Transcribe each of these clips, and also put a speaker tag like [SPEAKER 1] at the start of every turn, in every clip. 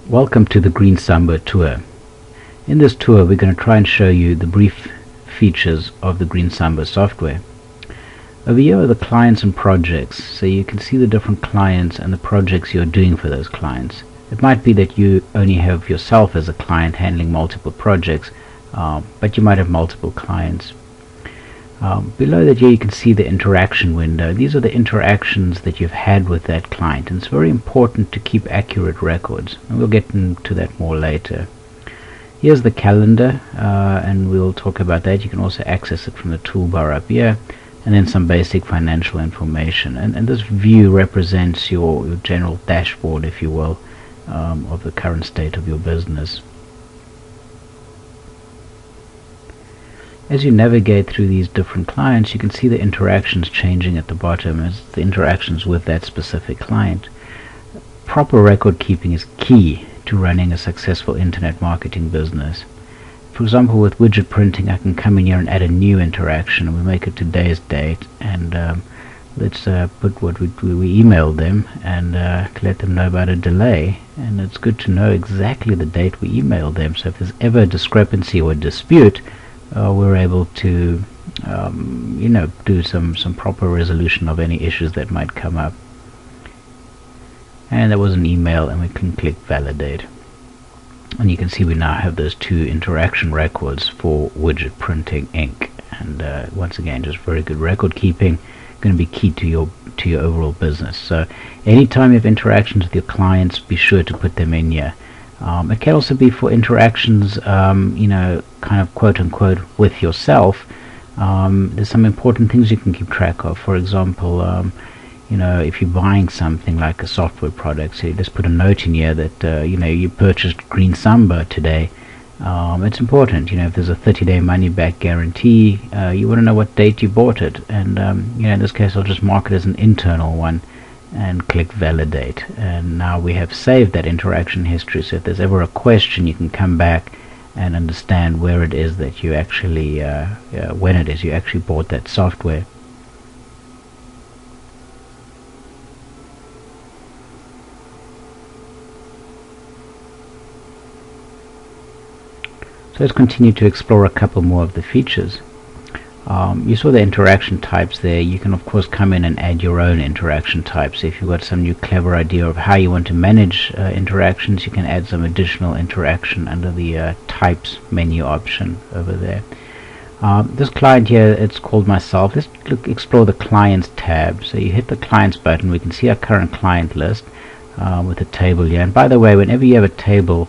[SPEAKER 1] Welcome to the GreenSamba tour. In this tour we're going to try and show you the brief features of the GreenSamba software. Over here are the clients and projects, so you can see the different clients and the projects you're doing for those clients. It might be that you only have yourself as a client handling multiple projects, but you might have multiple clients. Below that here you can see the interaction window. These are the interactions that you've had with that client, and it's very important to keep accurate records, and we'll get into that more later. Here's the calendar, and we'll talk about that. You can also access it from the toolbar up here, and then some basic financial information, and this view represents your general dashboard, if you will, of the current state of your business. As you navigate through these different clients, you can see the interactions changing at the bottom as the interactions with that specific client. Proper record keeping is key to running a successful internet marketing business. For example, with widget printing, I can come in here and add a new interaction, and we make it today's date, and let's put what we emailed them and let them know about a delay. And it's good to know exactly the date we emailed them, so if there's ever a discrepancy or a dispute, we're able to do some proper resolution of any issues that might come up. And that was an email, and we can click validate, and you can see we now have those two interaction records for widget printing Inc. And once again, just very good record keeping, going to be key to your overall business. So anytime you have interactions with your clients, be sure to put them in here. It can also be for interactions, kind of quote unquote with yourself. There's some important things you can keep track of. For example, if you're buying something like a software product, so you just put a note in here that you purchased GreenSamba today. It's important. If there's a 30-day money-back guarantee, you want to know what date you bought it, and in this case I'll just mark it as an internal one and click validate, and now we have saved that interaction history, so if there's ever a question you can come back and understand where it is that you actually when it is you actually bought that software. So let's continue to explore a couple more of the features. You saw the interaction types there. You can of course come in and add your own interaction types. If you've got some new clever idea of how you want to manage interactions, you can add some additional interaction under the types menu option over there. This client here, it's called myself. Let's explore the clients tab. So you hit the clients button, we can see our current client list with a table here. And by the way, whenever you have a table,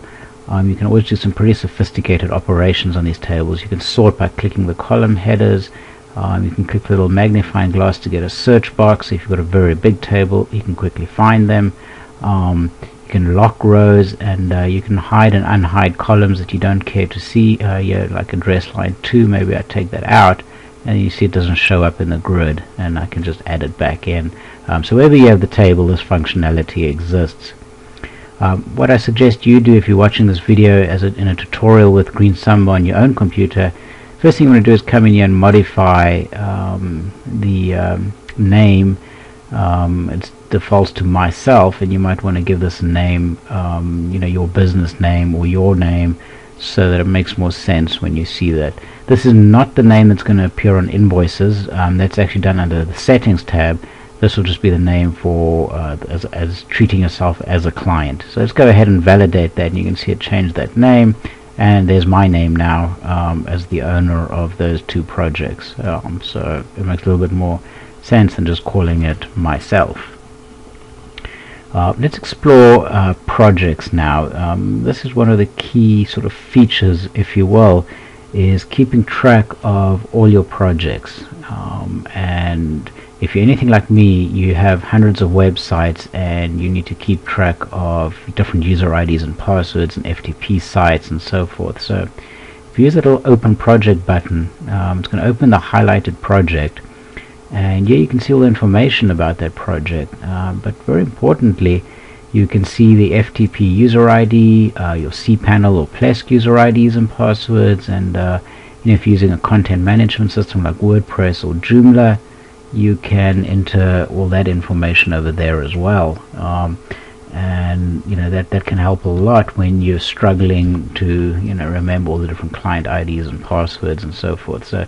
[SPEAKER 1] you can always do some pretty sophisticated operations on these tables. You can sort by clicking the column headers. You can click the little magnifying glass to get a search box. If you've got a very big table, you can quickly find them. You can lock rows, and you can hide and unhide columns that you don't care to see. Here, like address line 2, maybe I take that out, and you see it doesn't show up in the grid, and I can just add it back in. So wherever you have the table, this functionality exists. What I suggest you do if you're watching this video in a tutorial with GreenSamba on your own computer, first thing you want to do is come in here and modify the name. It defaults to myself, and you might want to give this a name, your business name or your name, so that it makes more sense when you see that. This is not the name that's going to appear on invoices. That's actually done under the settings tab. This will just be the name for as treating yourself as a client. So let's go ahead and validate that, and you can see it changed that name, and there's my name now as the owner of those two projects. So it makes a little bit more sense than just calling it myself. Let's explore projects now. This is one of the key sort of features, if you will, is keeping track of all your projects. And if you're anything like me, you have hundreds of websites, and you need to keep track of different user IDs and passwords and FTP sites and so forth. So if you use that little open project button, it's going to open the highlighted project, and here you can see all the information about that project. But very importantly, you can see the FTP user ID, your cPanel or Plesk user IDs and passwords, and if you're using a content management system like WordPress or Joomla, you can enter all that information over there as well. and that can help a lot when you're struggling to remember all the different client IDs and passwords and so forth. So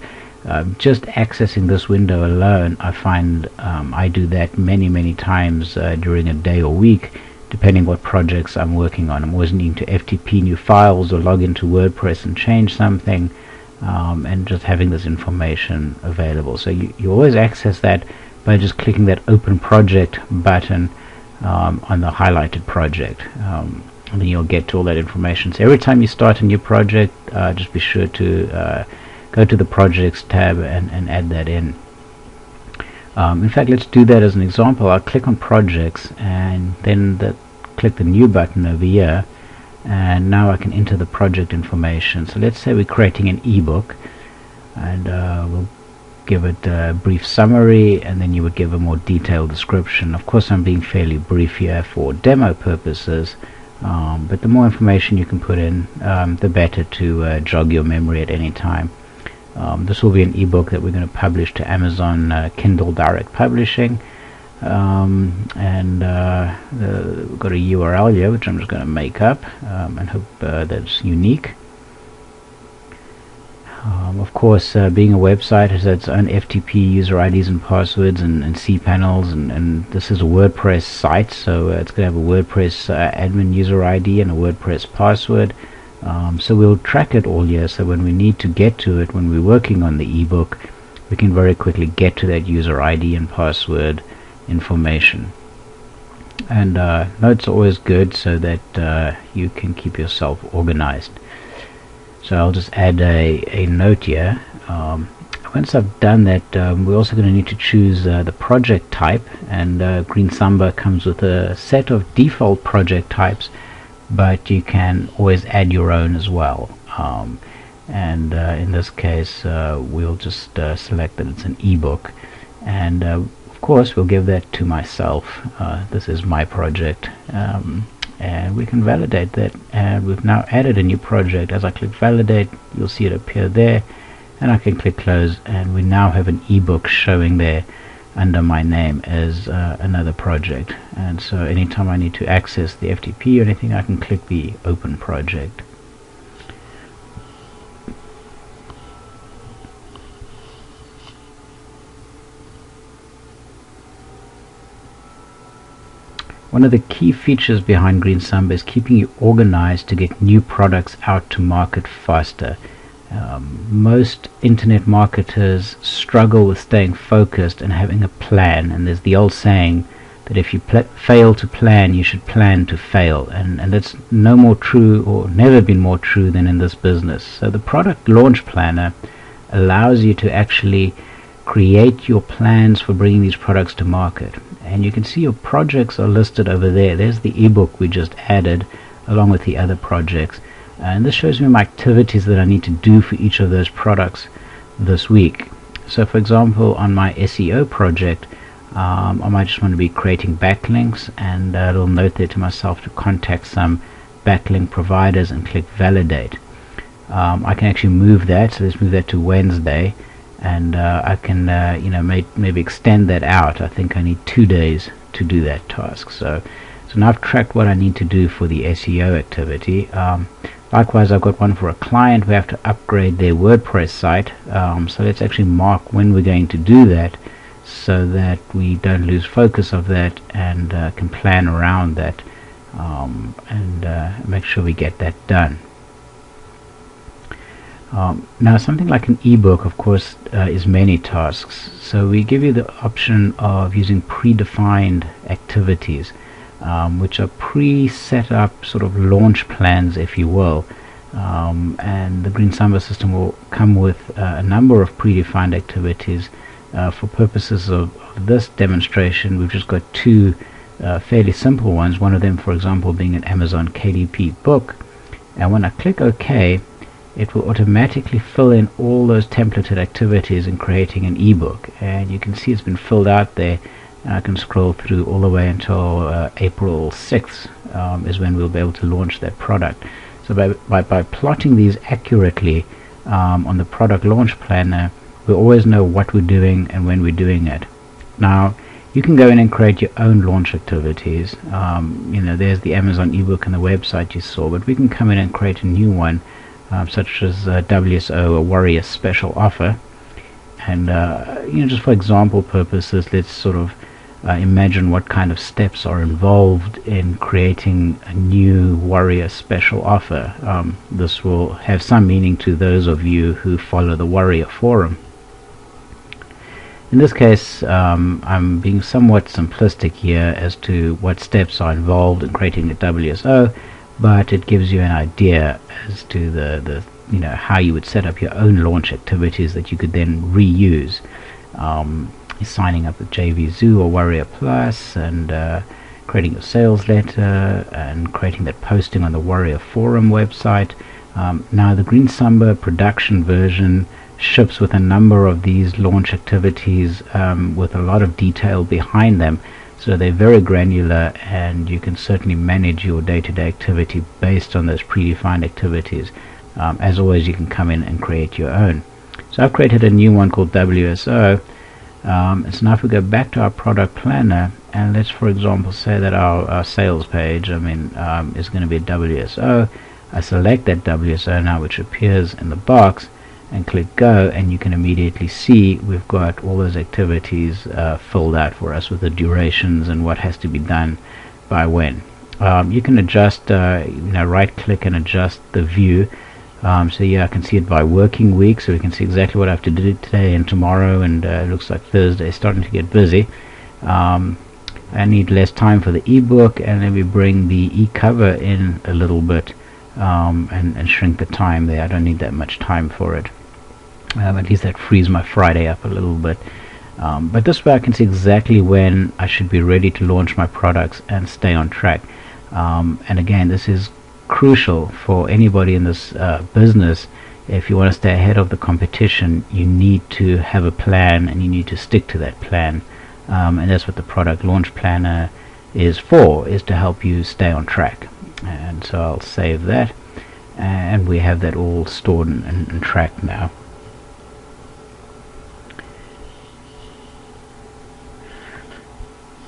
[SPEAKER 1] just accessing this window alone, I find I do that many times during a day or week, depending what projects I'm working on. I'm always needing to FTP new files or log into WordPress and change something, and just having this information available. So you always access that by just clicking that Open Project button on the highlighted project, and then you'll get to all that information. So every time you start a new project, just be sure to go to the Projects tab and add that in. In fact, let's do that as an example. I'll click on Projects and then click the New button over here, and now I can enter the project information. So let's say we're creating an ebook, and we'll give it a brief summary, and then you would give a more detailed description. Of course, I'm being fairly brief here for demo purposes, but the more information you can put in, the better to jog your memory at any time. This will be an ebook that we're going to publish to Amazon Kindle Direct Publishing, and we've got a URL here which I'm just going to make up and hope that's unique. Of course, being a website has its own FTP user IDs and passwords and cPanels, and this is a WordPress site, so it's going to have a WordPress admin user ID and a WordPress password. So we'll track it all here, so when we need to get to it, when we're working on the ebook, we can very quickly get to that user ID and password information. And notes are always good so that you can keep yourself organized. So I'll just add a note here. Once I've done that, we're also going to need to choose the project type, and GreenSamba comes with a set of default project types, but you can always add your own as well. And in this case, we'll just select that it's an ebook, and of course we'll give that to myself. This is my project, and we can validate that, and we've now added a new project. As I click validate, you'll see it appear there, and I can click close, and we now have an ebook showing there under my name as another project. And so anytime I need to access the FTP or anything, I can click the open project. One of the key features behind GreenSamba is keeping you organized to get new products out to market faster. Most internet marketers struggle with staying focused and having a plan, and there's the old saying that if you fail to plan, you should plan to fail, and that's no more true, or never been more true, than in this business. So the product launch planner allows you to actually create your plans for bringing these products to market, and you can see your projects are listed over there. There's the ebook we just added along with the other projects, and this shows me my activities that I need to do for each of those products this week. So for example, on my SEO project, I might just want to be creating backlinks, and it'll note there to myself to contact some backlink providers and click validate. I can actually move that, so let's move that to Wednesday, and I can maybe extend that out. I think I need 2 days to do that task. So now I've tracked what I need to do for the SEO activity. Likewise, I've got one for a client. We have to upgrade their WordPress site, so let's actually mark when we're going to do that, so that we don't lose focus of that, and can plan around that, and make sure we get that done. Now something like an ebook, of course, is many tasks, so we give you the option of using predefined activities, which are pre-set up sort of launch plans, if you will, and the GreenSamba system will come with a number of predefined activities. For purposes of this demonstration, we've just got two fairly simple ones, one of them for example being an Amazon KDP book, and when I click OK, it will automatically fill in all those templated activities in creating an ebook, and you can see it's been filled out there. And I can scroll through all the way until April 6th is when we'll be able to launch that product. So by plotting these accurately on the product launch planner, we always know what we're doing and when we're doing it. Now, You can go in and create your own launch activities. There's the Amazon ebook and the website you saw, but we can come in and create a new one, such as WSO, a Warrior Special Offer. And just for example purposes, let's sort of imagine what kind of steps are involved in creating a new Warrior Special Offer. This will have some meaning to those of you who follow the Warrior Forum. In this case, I'm being somewhat simplistic here as to what steps are involved in creating a WSO, but it gives you an idea as to the how you would set up your own launch activities that you could then reuse. Signing up with JVZoo or Warrior Plus, and creating your sales letter, and creating that posting on the Warrior Forum website. Now the GreenSamba production version ships with a number of these launch activities with a lot of detail behind them, so they're very granular, and you can certainly manage your day-to-day activity based on those predefined activities. As always, you can come in and create your own. So I've created a new one called WSO. So now if we go back to our product planner, and let's for example say that our sales page is going to be a WSO. I select that WSO now, which appears in the box, and click go, and you can immediately see we've got all those activities filled out for us with the durations and what has to be done by when. You can adjust, right click and adjust the view. So yeah, I can see it by working week, so we can see exactly what I have to do today and tomorrow, and it looks like Thursday is starting to get busy. I need less time for the ebook, and let me bring the e-cover in a little bit, and shrink the time there. I don't need that much time for it. At least that frees my Friday up a little bit. But this way I can see exactly when I should be ready to launch my products and stay on track. And again, this is crucial for anybody in this business. If you want to stay ahead of the competition, you need to have a plan, and you need to stick to that plan. And that's what the product launch planner is for, is to help you stay on track. And so I'll save that, and we have that all stored and tracked now.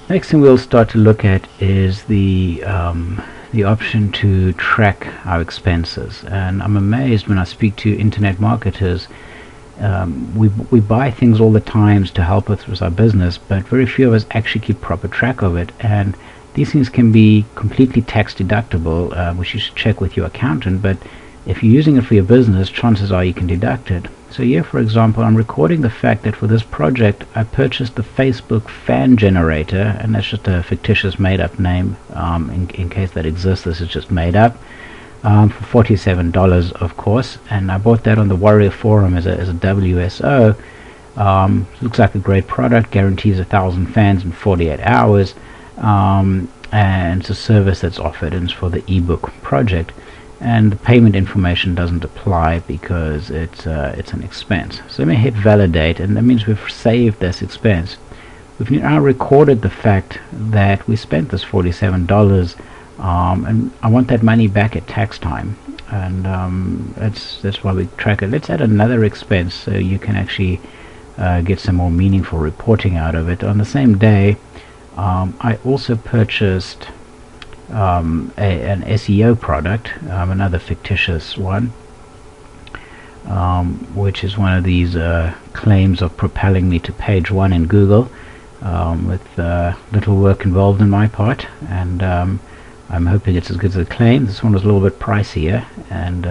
[SPEAKER 1] Next thing we'll start to look at is the option to track our expenses. And I'm amazed when I speak to internet marketers. We buy things all the time to help us with our business, but very few of us actually keep proper track of it. And these things can be completely tax deductible, which you should check with your accountant. But if you're using it for your business, chances are you can deduct it. So here, for example, I'm recording the fact that for this project I purchased the Facebook fan generator, and that's just a fictitious made-up name. In case that exists, this is just made up, for $47, of course. And I bought that on the Warrior Forum as a WSO. Looks like a great product, guarantees 1,000 fans in 48 hours, and it's a service that's offered, and it's for the ebook project. And the payment information doesn't apply because it's an expense. So let me hit validate, and that means we've saved this expense. We've now recorded the fact that we spent this $47, and I want that money back at tax time, and that's why we track it. Let's add another expense so you can actually get some more meaningful reporting out of it. On the same day, I also purchased an SEO product, another fictitious one, which is one of these claims of propelling me to page 1 in Google, with little work involved in my part, and I'm hoping it's as good as the claim. This one was a little bit pricier, and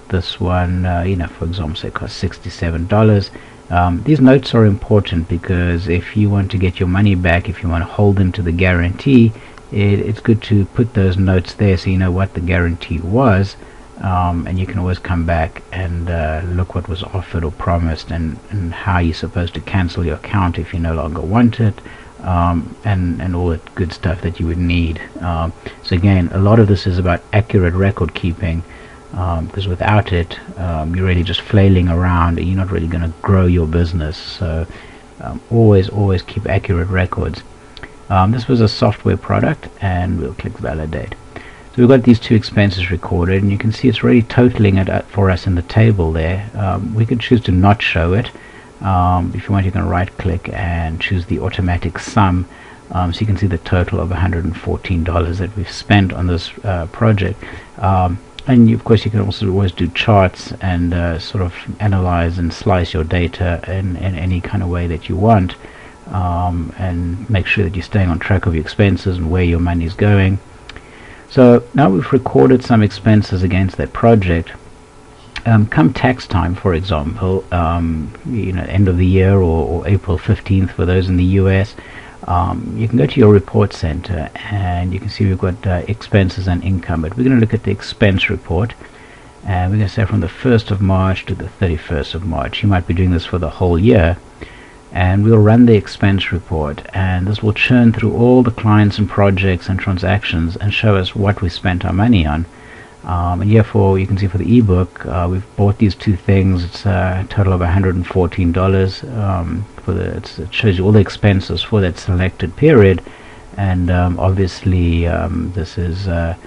[SPEAKER 1] this one, for example, say it cost $67. These notes are important because if you want to get your money back, if you want to hold them to the guarantee, it's good to put those notes there so you know what the guarantee was, and you can always come back and look what was offered or promised, and how you're supposed to cancel your account if you no longer want it, and all that good stuff that you would need. So again, a lot of this is about accurate record keeping, because without it, you're really just flailing around and you're not really going to grow your business. So always keep accurate records. This was a software product, and we'll click validate. So we've got these two expenses recorded, and you can see it's already totaling it for us in the table there. We could choose to not show it, If you want, you can right click and choose the automatic sum, so you can see the total of $114 that we've spent on this project. And of course you can also always do charts and sort of analyze and slice your data in any kind of way that you want, and make sure that you're staying on track of your expenses and where your money is going. So now we've recorded some expenses against that project. Come tax time, for example, end of the year, or April 15th for those in the US, you can go to your report center and you can see we've got expenses and income, but we're going to look at the expense report, and we're going to say from the 1st of March to the 31st of March. You might be doing this for the whole year, and we'll run the expense report, and this will churn through all the clients and projects and transactions and show us what we spent our money on. And therefore you can see for the ebook, we've bought these two things. It's a total of $114 it shows you all the expenses for that selected period, and obviously this is a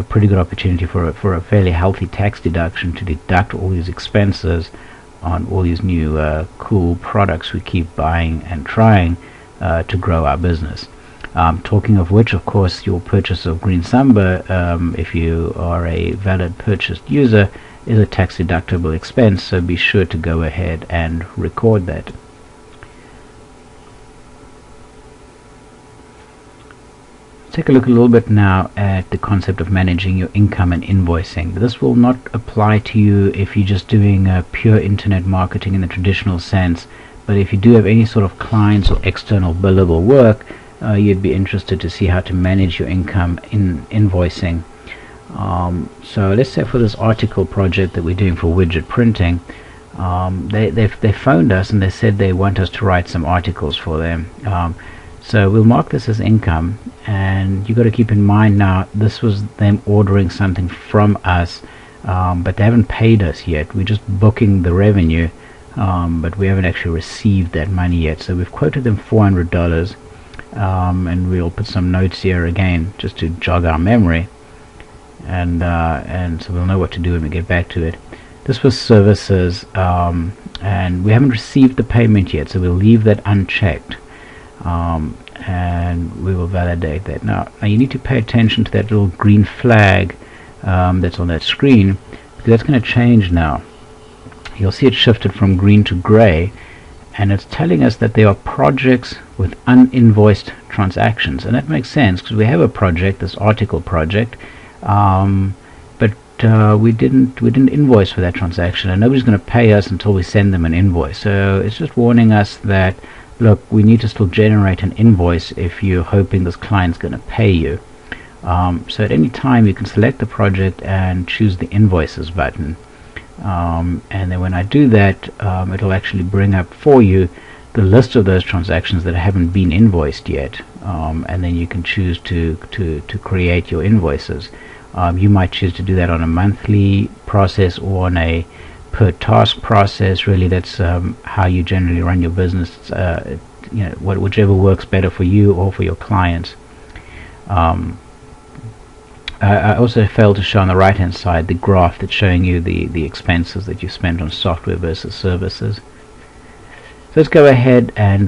[SPEAKER 1] pretty good opportunity for a fairly healthy tax deduction to deduct all these expenses on all these new cool products we keep buying and trying to grow our business. Talking of which, of course, your purchase of GreenSamba, if you are a valid purchased user, is a tax deductible expense, so be sure to go ahead and record that. Take a look a little bit now at the concept of managing your income and invoicing. This will not apply to you if you're just doing pure internet marketing in the traditional sense, but if you do have any sort of clients or external billable work, you'd be interested to see how to manage your income in invoicing. So let's say for this article project that we're doing for widget printing, they phoned us and they said they want us to write some articles for them. So we'll mark this as income, and you've got to keep in mind now this was them ordering something from us, but they haven't paid us yet. We're just booking the revenue, but we haven't actually received that money yet. So we've quoted them $400, and we'll put some notes here again just to jog our memory, and so we'll know what to do when we get back to it. This was services, and we haven't received the payment yet, so we'll leave that unchecked. And we will validate that. Now you need to pay attention to that little green flag that's on that screen, because that's going to change now. You'll see it shifted from green to gray, and it's telling us that there are projects with uninvoiced transactions, and that makes sense because we have a project, this article project, but we didn't invoice for that transaction, and nobody's going to pay us until we send them an invoice. So it's just warning us that, look, we need to still generate an invoice if you're hoping this client's going to pay you. So at any time you can select the project and choose the invoices button, and then when I do that, it'll actually bring up for you the list of those transactions that haven't been invoiced yet, and then you can choose to create your invoices. You might choose to do that on a monthly process or on a per task process. Really, that's how you generally run your business. Whichever works better for you or for your clients. I also failed to show on the right hand side the graph that's showing you the expenses that you spent on software versus services. So let's go ahead and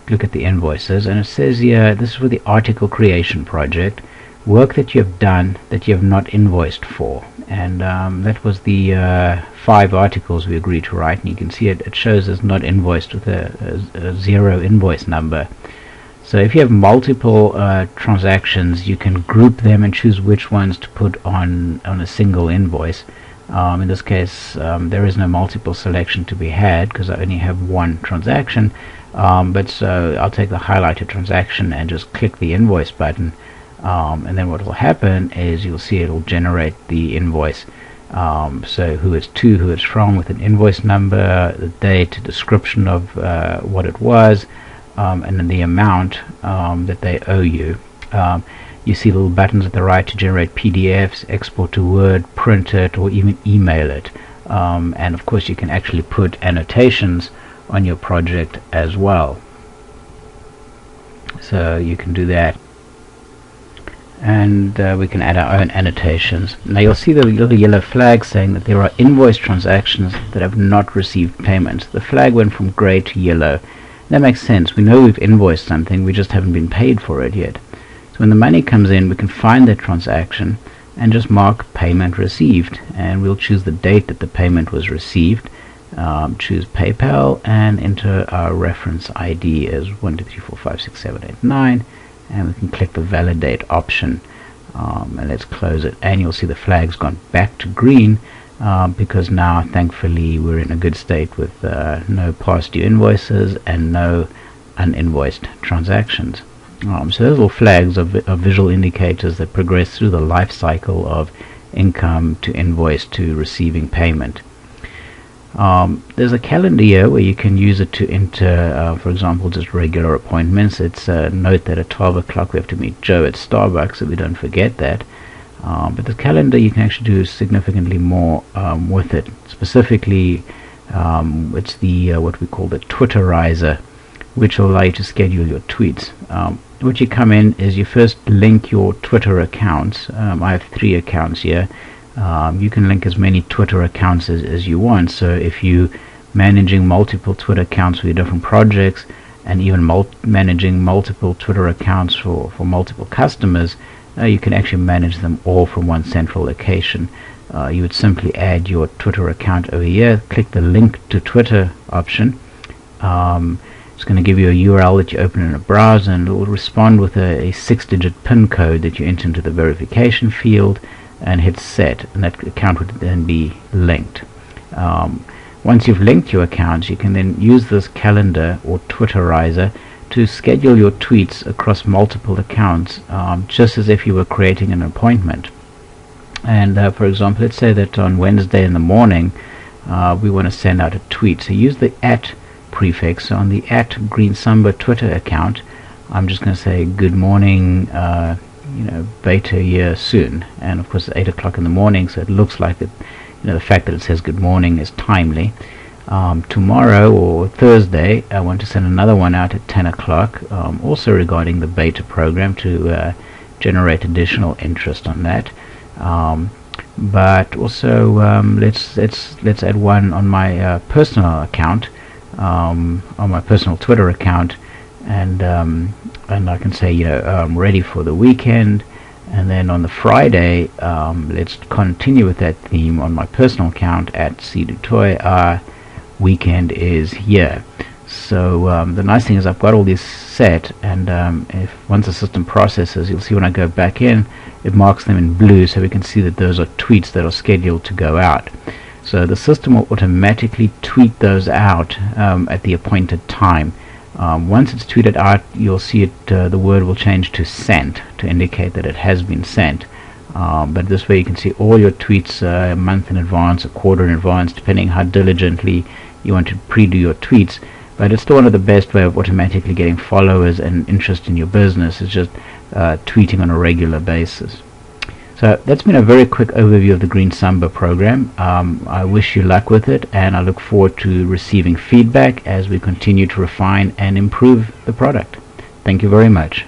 [SPEAKER 1] look at the invoices, and it says here this is for the article creation project, work that you have done that you have not invoiced for, and that was the 5 articles we agreed to write, and you can see it shows as not invoiced with a 0 invoice number. So if you have multiple transactions, you can group them and choose which ones to put on a single invoice. In this case, there is no multiple selection to be had because I only have one transaction, but so I'll take the highlighted transaction and just click the invoice button, and then what will happen is you'll see it will generate the invoice. So who it's to, who it's from, with an invoice number, the date, description of what it was, and then the amount that they owe you. You see little buttons at the right to generate PDFs, export to Word, print it, or even email it. And of course you can actually put annotations on your project as well. So you can do that. and we can add our own annotations. Now you'll see the little yellow flag saying that there are invoice transactions that have not received payment. The flag went from grey to yellow. That makes sense. We know we've invoiced something, we just haven't been paid for it yet. So when the money comes in, we can find that transaction and just mark payment received, and we'll choose the date that the payment was received, choose PayPal, and enter our reference ID as 123456789, and we can click the validate option, and let's close it, and you'll see the flag's gone back to green, because now thankfully we're in a good state with no past due invoices and no uninvoiced transactions. So those little flags are visual indicators that progress through the life cycle of income to invoice to receiving payment. There's a calendar here where you can use it to enter, for example, just regular appointments. It's note that at 12 o'clock we have to meet Joe at Starbucks, so we don't forget that. But the calendar, you can actually do significantly more with it. Specifically, it's the what we call the Twitterizer, which will allow you to schedule your tweets. What you come in is you first link your Twitter accounts. I have 3 accounts here. You can link as many Twitter accounts as you want. So if you managing multiple Twitter accounts for your different projects, and even managing multiple Twitter accounts for multiple customers, you can actually manage them all from one central location. You would simply add your Twitter account over here, click the link to Twitter option. It's going to give you a URL that you open in a browser, and it will respond with a 6-digit PIN code that you enter into the verification field and hit set, and that account would then be linked. Once you've linked your accounts, you can then use this calendar or Twitterizer to schedule your tweets across multiple accounts, just as if you were creating an appointment. And for example, let's say that on Wednesday in the morning we want to send out a tweet, so use the @ prefix. So on the @GreenSamba Twitter account, I'm just going to say good morning, beta year soon, and of course it's 8 o'clock in the morning, so it looks like it, the fact that it says good morning is timely. Tomorrow or Thursday I want to send another one out at 10 o'clock, also regarding the beta program, to generate additional interest on that. But also let's add one on my personal account, on my personal Twitter account, and I can say, I'm ready for the weekend. And then on the Friday, let's continue with that theme on my personal account at @cdutoy. Weekend is here. So the nice thing is I've got all these set, and if once the system processes, you'll see when I go back in, it marks them in blue, so we can see that those are tweets that are scheduled to go out. So the system will automatically tweet those out at the appointed time. Once it's tweeted out, you'll see it. The word will change to sent to indicate that it has been sent. But this way you can see all your tweets a month in advance, a quarter in advance, depending how diligently you want to pre-do your tweets. But it's still one of the best way of automatically getting followers and interest in your business. It's just tweeting on a regular basis. So that's been a very quick overview of the GreenSamba program. I wish you luck with it, and I look forward to receiving feedback as we continue to refine and improve the product. Thank you very much.